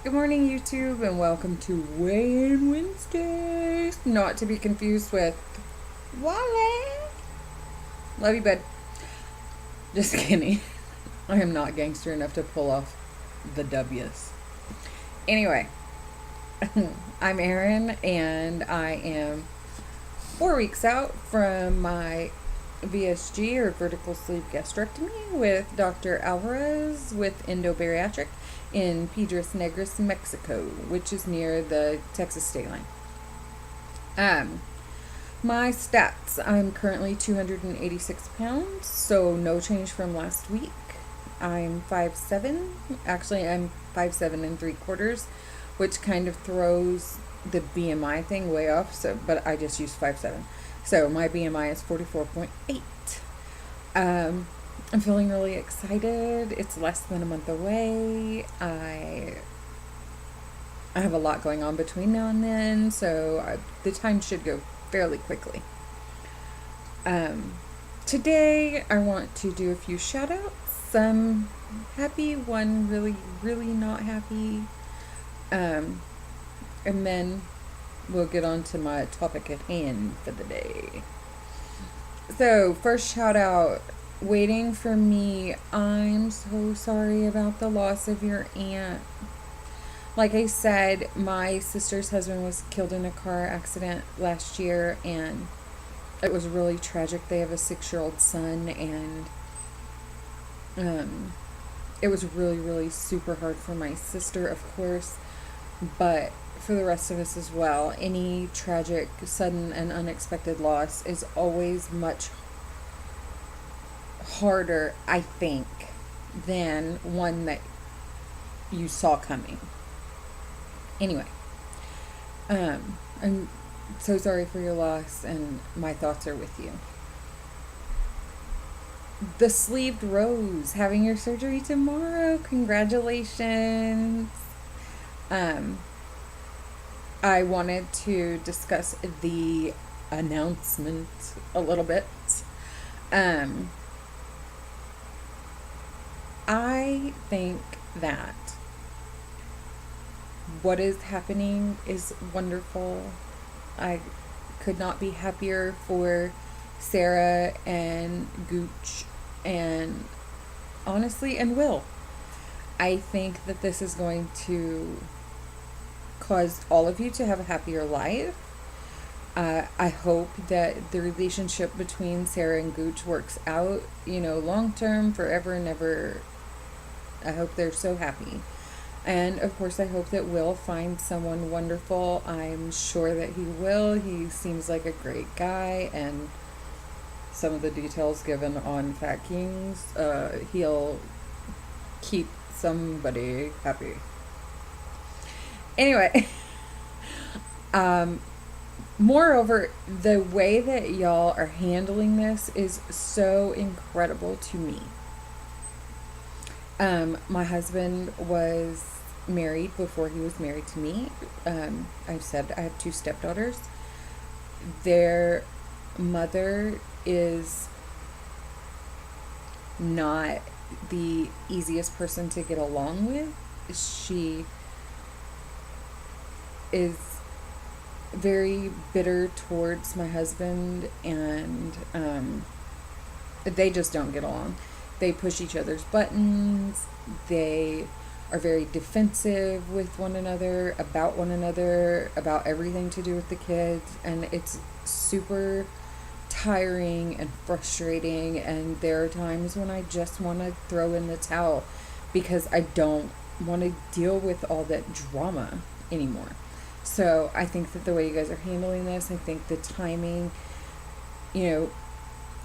Good morning, YouTube, and welcome to Weigh-In Wednesdays. Not to be confused with Wale. Love you, bud. Just kidding. I am not gangster enough to pull off the W's. Anyway, I'm Erin, and I am 4 weeks out from my VSG, or vertical sleeve gastrectomy, with Dr. Alvarez with Endobariatric in Piedras Negras, Mexico, which is near the Texas state line. My stats: I'm currently 286 pounds, so no change from last week. I'm 5'7". Actually, I'm 5'7" and 3/4, which kind of throws the BMI thing way off. But I just used 5'7". So my BMI is 44.8. I'm feeling really excited. It's less than a month away. I have a lot going on between now and then, so the time should go fairly quickly. Today I want to do a few shout outs. Some happy, one really, really not happy. And then we'll get on to my topic at hand for the day. So, first shout out, waiting for me. I'm so sorry about the loss of your aunt. Like I said, my sister's husband was killed in a car accident last year, and it was really tragic. They have a 6-year-old son, and it was really, really super hard for my sister, of course, but for the rest of us as well. Any tragic, sudden, and unexpected loss is always much harder, I think, than one that you saw coming. Anyway, I'm so sorry for your loss, and my thoughts are with you. The sleeved rose, having your surgery tomorrow. Congratulations. I wanted to discuss the announcement a little bit. I think that what is happening is wonderful. I could not be happier for Sarah and Gooch, and honestly, and Will. I think that this is going to cause all of you to have a happier life. I hope that the relationship between Sarah and Gooch works out, long term, forever and ever. I hope they're so happy. And of course, I hope that Will finds someone wonderful. I'm sure that he will. He seems like a great guy, and some of the details given on Fat Kings, he'll keep somebody happy. Anyway, moreover, the way that y'all are handling this is so incredible to me. My husband was married before he was married to me. I've said I have 2 stepdaughters. Their mother is not the easiest person to get along with. She is very bitter towards my husband, and they just don't get along. They push each other's buttons. They are very defensive with one another, about everything to do with the kids, and it's super tiring and frustrating, and there are times when I just want to throw in the towel because I don't want to deal with all that drama anymore. So I think that the way you guys are handling this, I think the timing,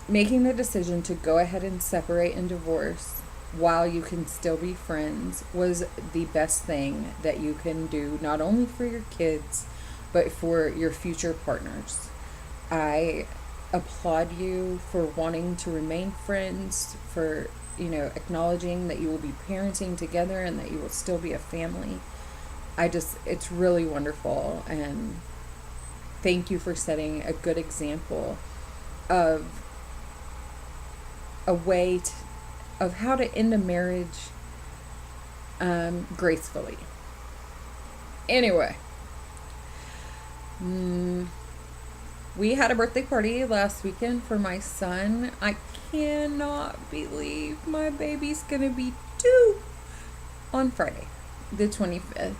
making the decision to go ahead and separate and divorce while you can still be friends was the best thing that you can do, not only for your kids, but for your future partners. I applaud you for wanting to remain friends, for, acknowledging that you will be parenting together and that you will still be a family. It's really wonderful, and thank you for setting a good example of a way of how to end a marriage gracefully. Anyway, we had a birthday party last weekend for my son. I cannot believe my baby's gonna be 2 on Friday, the 25th.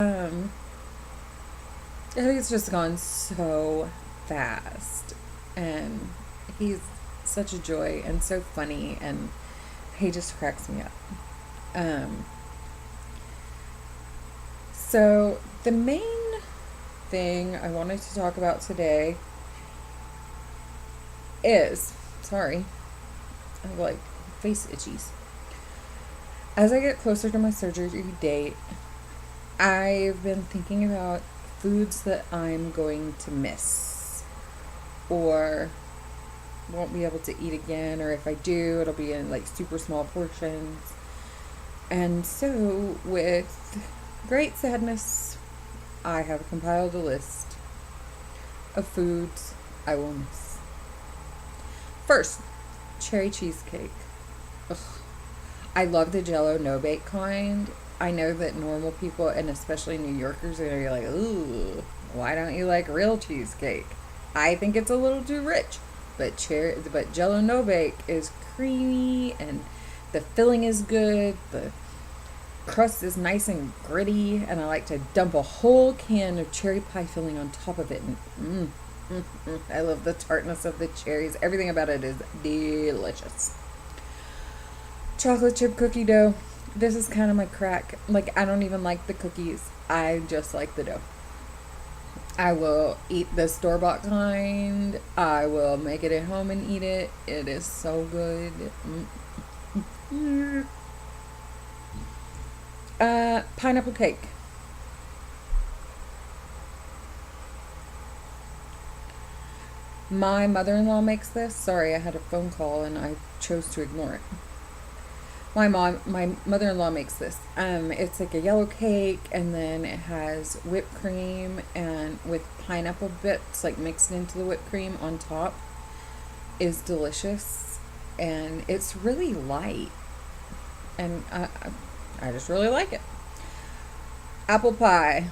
Um, it's just gone so fast, and he's such a joy and so funny, and he just cracks me up. Um, so the main thing I wanted to talk about today is, sorry, I have like face itchies. As I get closer to my surgery date, I've been thinking about foods that I'm going to miss or won't be able to eat again, or if I do, it'll be in like super small portions. And so, with great sadness, I have compiled a list of foods I will miss. First, cherry cheesecake. Ugh. I love the Jello no bake kind. I know that normal people, and especially New Yorkers, are gonna be like, "Ooh, why don't you like real cheesecake?" I think it's a little too rich, but Jello no bake is creamy and the filling is good. The crust is nice and gritty, and I like to dump a whole can of cherry pie filling on top of it. And I love the tartness of the cherries. Everything about it is delicious. Chocolate chip cookie dough. This is kind of my crack. Like, I don't even like the cookies. I just like the dough. I will eat the store-bought kind. I will make it at home and eat it. It is so good. Pineapple cake. My mother-in-law makes this. Sorry, I had a phone call and I chose to ignore it. My mother-in-law makes this. It's like a yellow cake, and then it has whipped cream and with pineapple bits like mixed into the whipped cream on top. Is delicious, and it's really light, and I just really like it. Apple pie.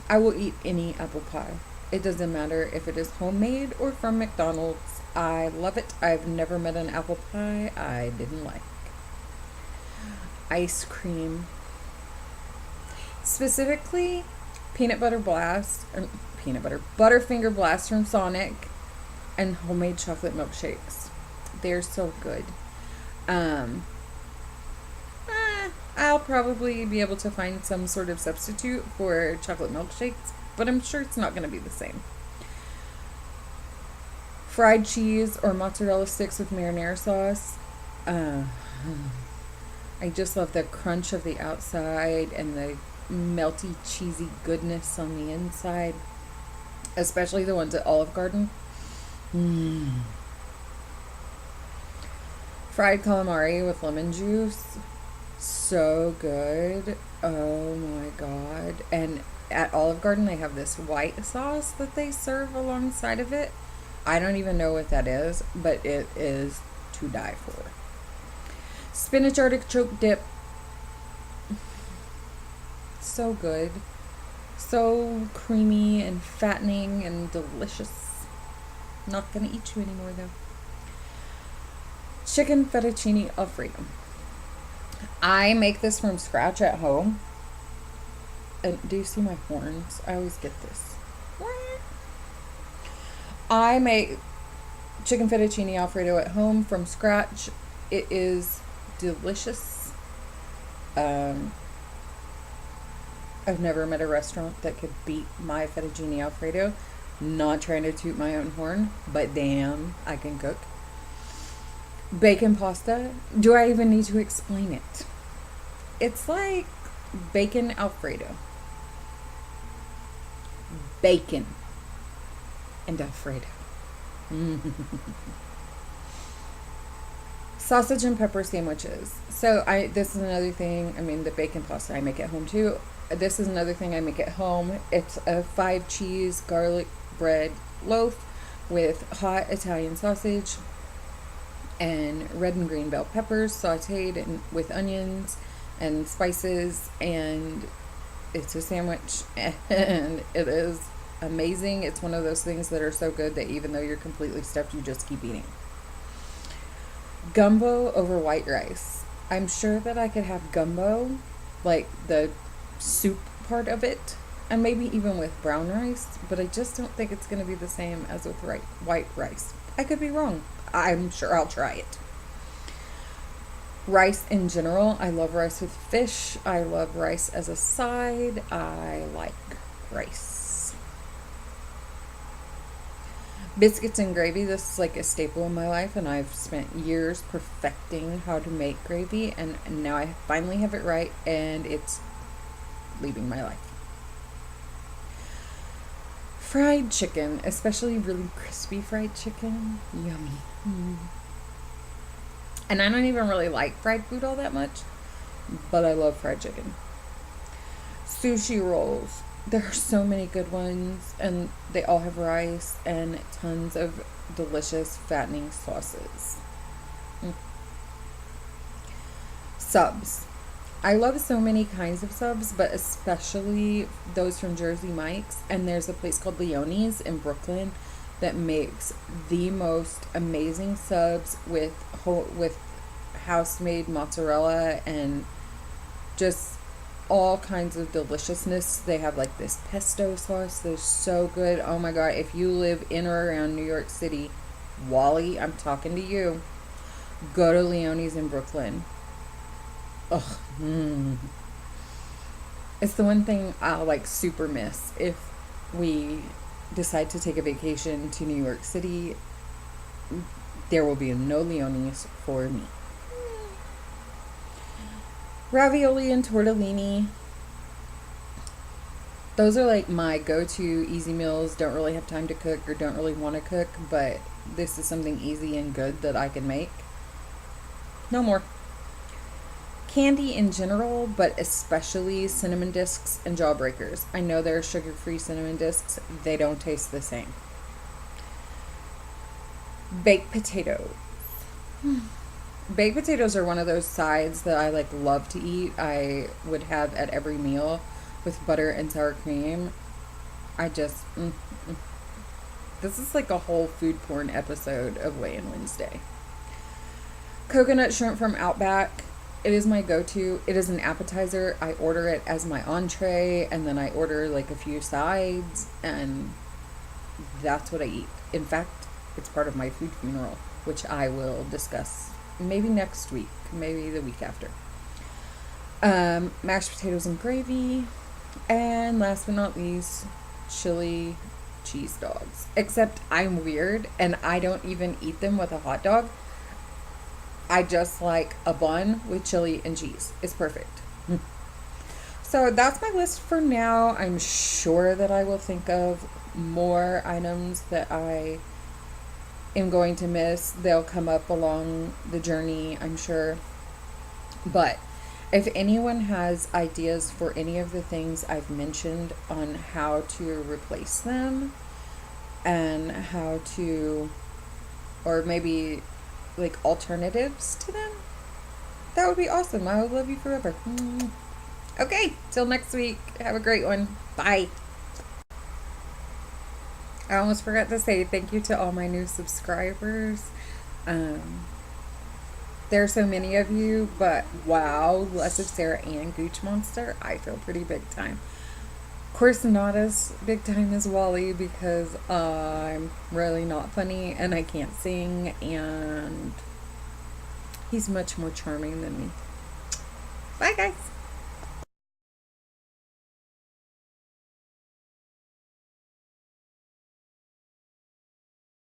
I will eat any apple pie. It doesn't matter if it is homemade or from McDonald's. I love it. I've never met an apple pie I didn't like. Ice cream. Specifically, Butterfinger Blast from Sonic, and homemade chocolate milkshakes. They're so good. I'll probably be able to find some sort of substitute for chocolate milkshakes, but I'm sure it's not going to be the same. Fried cheese or mozzarella sticks with marinara sauce. I just love the crunch of the outside and the melty, cheesy goodness on the inside, especially the ones at Olive Garden. Fried calamari with lemon juice. So good. Oh my god. And at Olive Garden, they have this white sauce that they serve alongside of it. I don't even know what that is, but it is to die for. Spinach artichoke dip. So good. So creamy and fattening and delicious. Not gonna eat you anymore though. Chicken fettuccine alfredo. I make this from scratch at home. And do you see my horns? I always get this. I make chicken fettuccine alfredo at home from scratch. It is delicious. I've never met a restaurant that could beat my fettuccine alfredo. Not trying to toot my own horn, but damn, I can cook. Bacon pasta. Do I even need to explain it? It's like bacon Alfredo. Bacon and Alfredo. Sausage and pepper sandwiches. So this is another thing. I mean, the bacon pasta I make at home too. This is another thing I make at home. It's a 5-cheese garlic bread loaf with hot Italian sausage and red and green bell peppers sauteed with onions, and spices, and it's a sandwich, and it is amazing. It's one of those things that are so good that even though you're completely stuffed, you just keep eating. Gumbo over white rice. I'm sure that I could have gumbo, like the soup part of it, and maybe even with brown rice, but I just don't think it's going to be the same as with white rice. I could be wrong. I'm sure I'll try it. Rice in general, I love rice with fish. I love rice as a side. I like rice. Biscuits and gravy, this is like a staple in my life, and I've spent years perfecting how to make gravy, and now I finally have it right, and it's leaving my life. Fried chicken, especially really crispy fried chicken. Yummy. And I don't even really like fried food all that much, but I love fried chicken. Sushi rolls. There are so many good ones, and they all have rice and tons of delicious, fattening sauces. Subs. I love so many kinds of subs, but especially those from Jersey Mike's. And there's a place called Leonie's in Brooklyn that makes the most amazing subs with house-made mozzarella and just all kinds of deliciousness. They have like this pesto sauce that's so good. Oh my god, if you live in or around New York City, Wally, I'm talking to you. Go to Leonie's in Brooklyn. Ugh. It's the one thing I'll like super miss if we decide to take a vacation to New York City. There will be no Leonie's for me. Ravioli and tortellini. Those are like my go-to easy meals. Don't really have time to cook or don't really want to cook, but this is something easy and good that I can make. No more. Candy in general, but especially cinnamon discs and jawbreakers. I know there are sugar-free cinnamon discs. They don't taste the same. Baked potatoes. Baked potatoes are one of those sides that I like love to eat. I would have at every meal with butter and sour cream. I just This is like a whole food porn episode of Weigh-In Wednesday. Coconut shrimp from Outback. It is my go-to. It is an appetizer. I order it as my entree, and then I order like a few sides, and that's what I eat. In fact, it's part of my food funeral, which I will discuss maybe next week, maybe the week after. Mashed potatoes and gravy, and last but not least, chili cheese dogs. Except I'm weird, and I don't even eat them with a hot dog. I just like a bun with chili and cheese. It's perfect. So that's my list for now. I'm sure that I will think of more items that I am going to miss. They'll come up along the journey, I'm sure. But if anyone has ideas for any of the things I've mentioned on how to replace them and how to, or maybe like alternatives to them, that would be awesome. I would love you forever. Okay, till next week. Have a great one. Bye. I almost forgot to say thank you to all my new subscribers. There are so many of you, but wow, less of Sarah and Gooch Monster. I feel pretty big time. Of course, not as big time as Wally because I'm really not funny and I can't sing, and he's much more charming than me. Bye, guys.